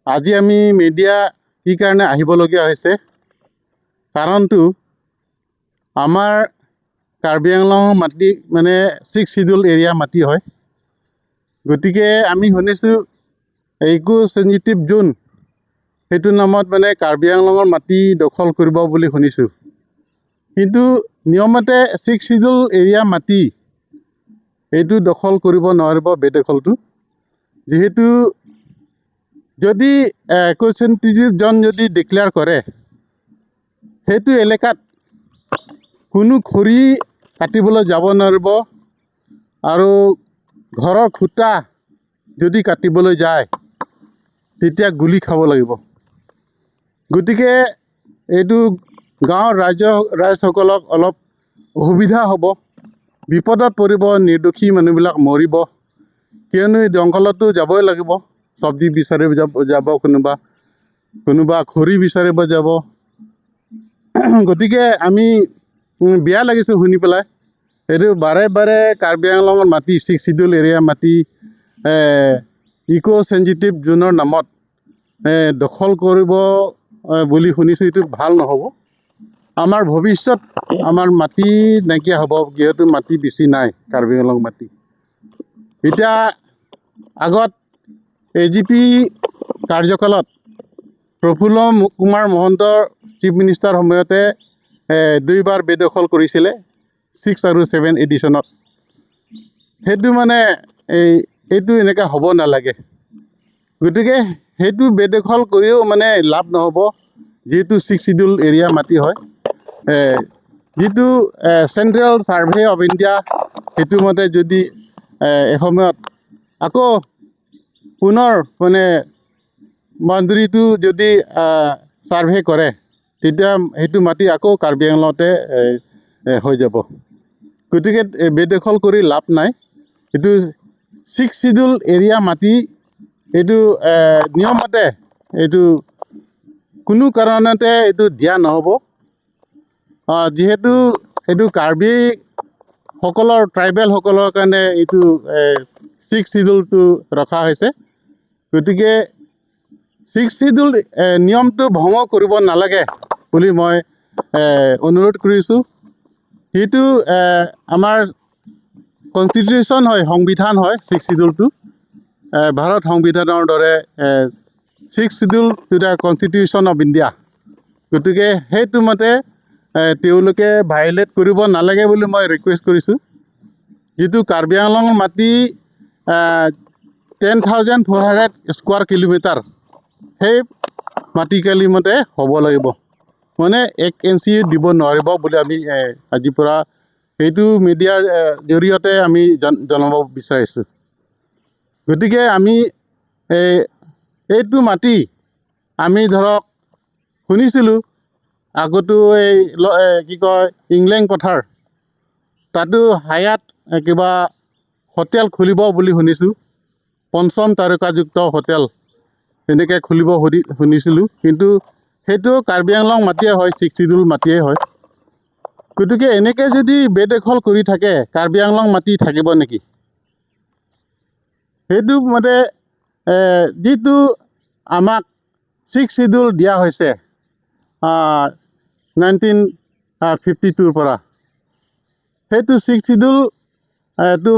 আজি আমি মিডিয়া কি কাৰণে আহিবলগীয়া হৈছে কাৰণটো আমাৰ কাৰ্বি আংলং মাটি মানে 6 শিডিউল এৰিয়া মাটি হয়। গতিকে আমি শুনিছোঁ ইকো সেনজিটিভ জোন সেইটো নামত মানে কাৰ্বি আংলঙৰ মাটি দখল কৰিব বুলি শুনিছোঁ। কিন্তু নিয়মতে 6 শিডিউল এৰিয়া মাটি এইটো দখল কৰিব নোৱাৰিব বেদখলটো, যিহেতু যদি ইকো সেনজিটিভ জোন যদি ডিক্লেয়াৰ কৰে সেইটো এলেকাত কোনো খৰি কাটিবলৈ যাব নোৱাৰিব আৰু ঘৰৰ খুঁটা যদি কাটিবলৈ যায় তেতিয়া গুলি খাব লাগিব। গতিকে এইটো গাঁৱৰ ৰাইজসকলক অলপ অসুবিধা হ'ব, বিপদত পৰিব, নিৰ্দোষী মানুহবিলাক মৰিব। কিয়নো জংঘলতো যাবই লাগিব, চব্জি বিচাৰিব যাব কোনোবা খৰি বিচাৰিব যাব। গতিকে আমি বেয়া লাগিছে শুনি পেলাই। এইটো বাৰে বাৰে কাৰ্বি আংলঙৰ মাটি 6 শিডিউল এৰিয়া মাটি ইকো সেনজিটিভ জোনৰ নামত দখল কৰিব বুলি শুনিছোঁ। এইটো ভাল নহ'ব। আমাৰ ভৱিষ্যত আমাৰ মাটি নাইকিয়া হ'ব, যিহেতু মাটি বেছি নাই কাৰ্বি আংলং মাটি। এতিয়া আগত AGP কাৰ্যকালত প্ৰফুল্ল কুমাৰ মহন্তৰ চিফ মিনিষ্টাৰ সময়তে 2বাৰ বেদখল কৰিছিলে 6 আৰু 7 এডিশ্যনত। সেইটো মানে এইটো এনেকৈ হ'ব নালাগে। গতিকে সেইটো বেদখল কৰিও মানে লাভ নহ'ব, যিহেতু 6 শিডিউল এৰিয়া মাটি হয়। যিটো চেণ্ট্ৰেল ছাৰ্ভে অফ ইণ্ডিয়া সেইটো মতে যদি এসময়ত আকৌ পুনৰ মানে বাউণ্ডেৰীটো যদি ছাৰ্ভে কৰে তেতিয়া সেইটো মাটি আকৌ কাৰ্বি আংলঙতে হৈ যাব। গতিকে বেদখল কৰি লাভ নাই। এইটো 6 শিডিউল এৰিয়া মাটি, এইটো নিয়মতে এইটো কোনো কাৰণতে এইটো দিয়া নহ'ব। যিহেতু এইটো কাৰ্বিসকলৰ ট্ৰাইবেলসকলৰ কাৰণে এইটো 6 শিডিউলটো ৰখা হৈছে। গতিকে 6 শিডিউল নিয়মটো ভংগ কৰিব নালাগে বুলি মই অনুৰোধ কৰিছোঁ। সেইটো আমাৰ কনষ্টিটিউশ্যন হয়, সংবিধান হয় 6 শিডিউলটো। ভাৰত সংবিধানৰ দৰে 6 schedule to the constitution of India. গতিকে সেইটো মতে তেওঁলোকে ভাইলেট কৰিব নালাগে বুলি মই ৰিকুৱেষ্ট কৰিছোঁ। যিটো কাৰ্বি আংলঙৰ মাটি 10,400 স্কোৱাৰ কিলোমিটাৰ, সেই মাটিকালি মতে হ'ব লাগিব, মানে 1 ইঞ্চি দিব নোৱাৰিব বুলি আমি আজিৰ পৰা সেইটো মিডিয়াৰ জৰিয়তে আমি জনাব বিচাৰিছোঁ। গতিকে আমি এইটো মাটি আমি ধৰক শুনিছিলোঁ আগতো কি কয় ইংলেণ্ড পথাৰ তাতো হায়াত কিবা হোটেল খুলিব বুলি শুনিছোঁ, 5ম তাৰকাযুক্ত হোটেল তেনেকৈ খুলিব শুনিছিলোঁ। কিন্তু সেইটো কাৰ্বি আংলং মাটিয়ে হয়, 6 শিডিউল মাটিয়ে হয়। গতিকে এনেকৈ যদি বেদখল কৰি থাকে কাৰ্বি আংলং মাটি থাকিব নেকি? সেইটো মতে যিটো আমাক 6 শিডিউল দিয়া হৈছে 1952ৰ পৰা, সেইটো 6 শিডিউল এইটো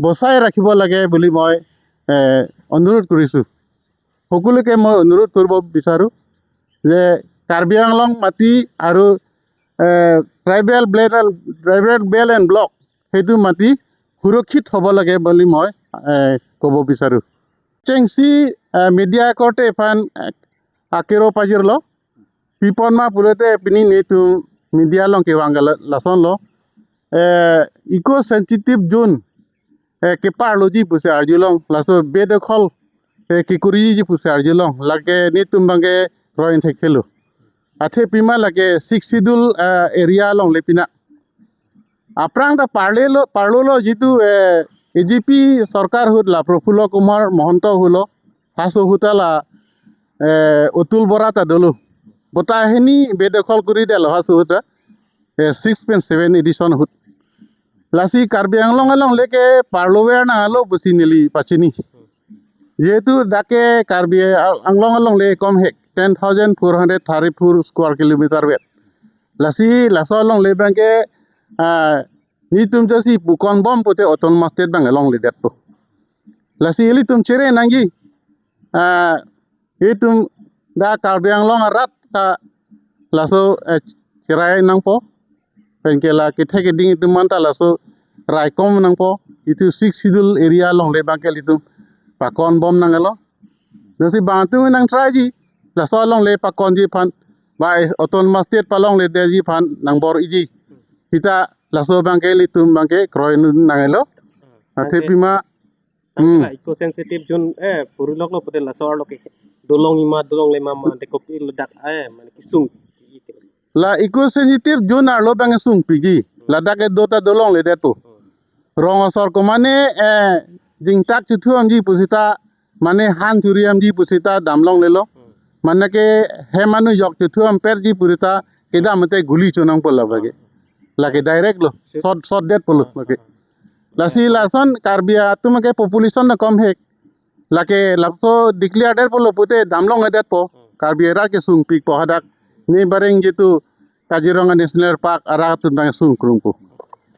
বচাই ৰাখিব লাগে বুলি মই অনুৰোধ কৰিছোঁ। সকলোকে মই অনুৰোধ কৰিব বিচাৰোঁ যে কাৰ্বি আংলং মাটি আৰু ট্ৰাইবেল বেল এণ্ড ব্লক সেইটো মাটি সুৰক্ষিত হ'ব লাগে বুলি মই ক'ব বিচাৰোঁ। চেংচি media korte pan akero pajir lo pipon ma pulete pini netu media long ke wangal lason lo eco sensitive zone ke parloji puse arjulong laso bedekhol ke kuriji puse arjulong lage netum bange roin thekelo athe pima lage 6 schedule area long lepina aprang da parlo jitu AGP সরকার হলা প্রফুল্ল কুমার মহন্ত হলো হাসো হুতালা অতুল বরা তা দলো বতাহিনী বেদখল করে দিল হাসো হুতা 6.7 edition হুত lassi Karbi Anglong লেকে পার্লোবের না হলো বসি নিলি পাচিনি যেহেতু ডাকে Karbi Anglong le kom hek 10,434 square kilometer wet lasi laso long le bangke ni tum jasi pukon bom pote autonomous state bang long le det po lasi ili tum chere nangi itum da karbi anglong rat ta laso cerai nang po penkela kithe ke ding itu manta laso raikom nang po itu six schedule area long le bangkel itu pakon bom nang elo nasi bantu nang try ji laso long le pakon ji pan bai autonomous state palong le de ji pan nang bor iji kita laso bangkel itu bangke kroy nang elo ate pima eco sensitive jun purulok no potel la sor loke dolong le mama de kopi ledak mane kisung la eco sensitive jun ar lo bang sung pigi la dak dota dolong le detu rong asor ko mane jing tak chu thuam ji pusita mane han thuriam ji pusita damlong le lo mane ke he manu yok chu thuam per ji purita ke damate guli chonang pola bage la ke direct lo shot dead polo bage lasi lason karbia tumake population na kom hek lake lapso declare der polo pute damlong edet po karbia ra ke sung pik po hadak ni bareng jitu Kaziranga National Park ara tun bang sung krungpo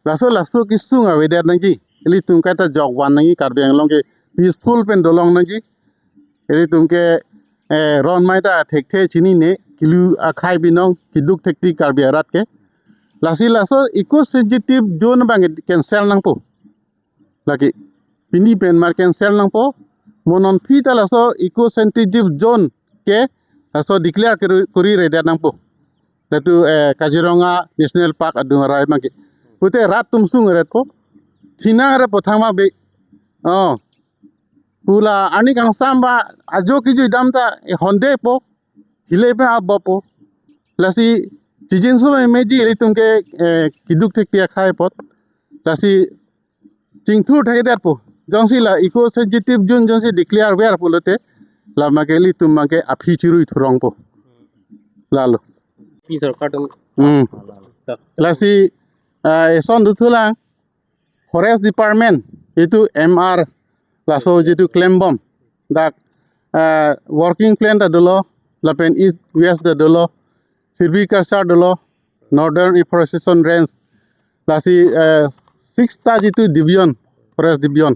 laso ki sung awe der nangi eli tum kata jog wan nangi karbia long ke peaceful pen dolong nangi eli tum ke ron maita thek the chini ne kilu akhai binong kiduk thekti karbia rat ke lasi laso eco sensitive zone bang cancel nang po lagi pini pen mar cancel nang po monon pita laso eco sensitive zone ke laso declare kuri reda nang po datu Kaziranga National Park adung rai mangke pute rat tum sung ret po thina re pothama be pula ani kang samba ajo kiju damta honde po hile pe abbo po lasi chijin so meji ri tumke kiduk thek tia khai pot lasi chingthu thai dat po jongsi la eco sensitive zone jongsi declare where polote la mageli tumake aphi chirui thurong po lalo pi sarkar tum lasi son dutulang forest department itu MR laso jitu claim bomb dak working plan da dolo lapen east west da dolo silviculture dolo northern afforestation range lasi 6 ta jitu division forest division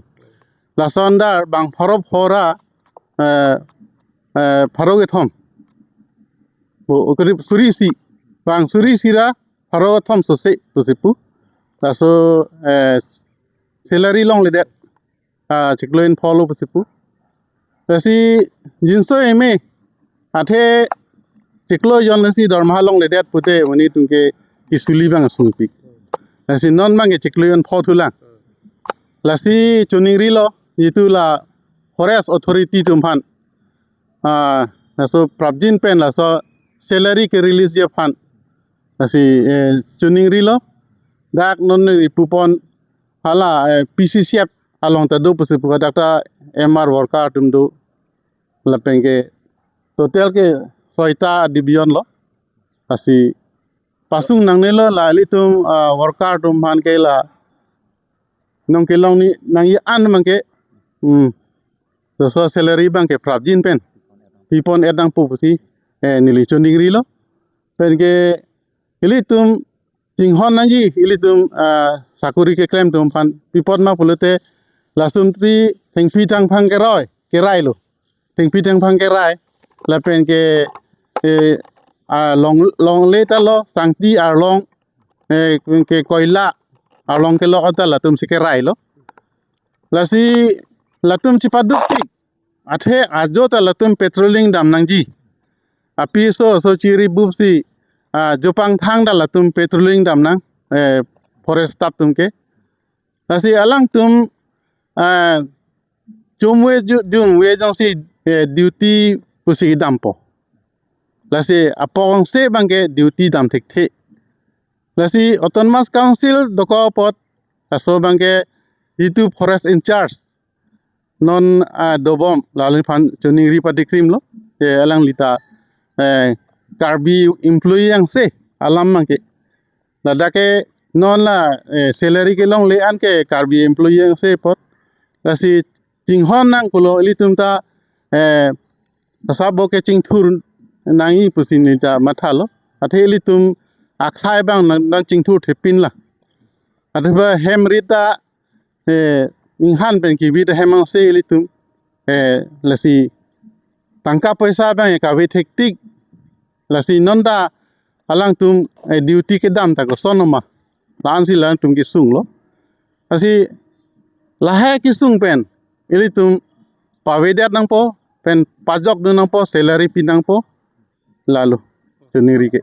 lasondar bang phorob hora pharogethom okari surisi bang surisira pharogethom sose tosipu laso salary long ledet chikloin follow pasipu lasi jinso eme athe chiklo yon lasi dorma long ledet pute oni tungke kisuli bang sungpik lasi non mange chikloin photula lasi chuningri lo itu la forest authority tumphan laso prabjin pen laso salary ke release ye phan lasi chuningri lo dak non pupon hala PCCF along tadu pasipu dakta MR worker tumdu lapenge total ke soita division lo asi pasung nangne lo la litum worker tum han ke la nong ke long ni nang yi an mangke so salary bang ke prabjin pen pipon edang pupusi nili choningri lo pen ke ilitum tinghon nanji ilitum sakuri ke claim tum pan pipon ma pulute lasum tri thengpi tang phang ke roi ke rai lo thengpi tang phang ke rai la pen ke long le ta lo sangti ar long ke koila ar long ke lo ata latum se ke rai lo lasi latum chipaduk ti athe ajo ta latum patrolling dam nangji api so chiri bupsi jopang thang da latum patrolling dam nang forest staff tumke lasi alang tum chumwe jung we jangsi duty pusi dampo lasi apong se bangke duty dam thik the lasi autonomous council doko pot aso bangke itu forest in charge non dobom lalin phan choning ri patikrim lo alang lita karbi employee yang se alam mangke ladake non la salary ke long le an ke karbi employee yang se pot lasi cing hon nang pulo ili tum ta sabo ke cing thur nangi pusini ta mathalo athe ili tum akhai bang nan cing thur thepin la athe ba hemrita ning han pen ki bi ta hemang se ili tum lasi tangka paisa bang ka ve thektik lasi nonda alang tum duty ke dam ta ko sonoma dan si lan tum ki sung lo asi lahe ki sung pen ili tum pavedat nang po pen pajok nang po salary pinang po lalu suniri ke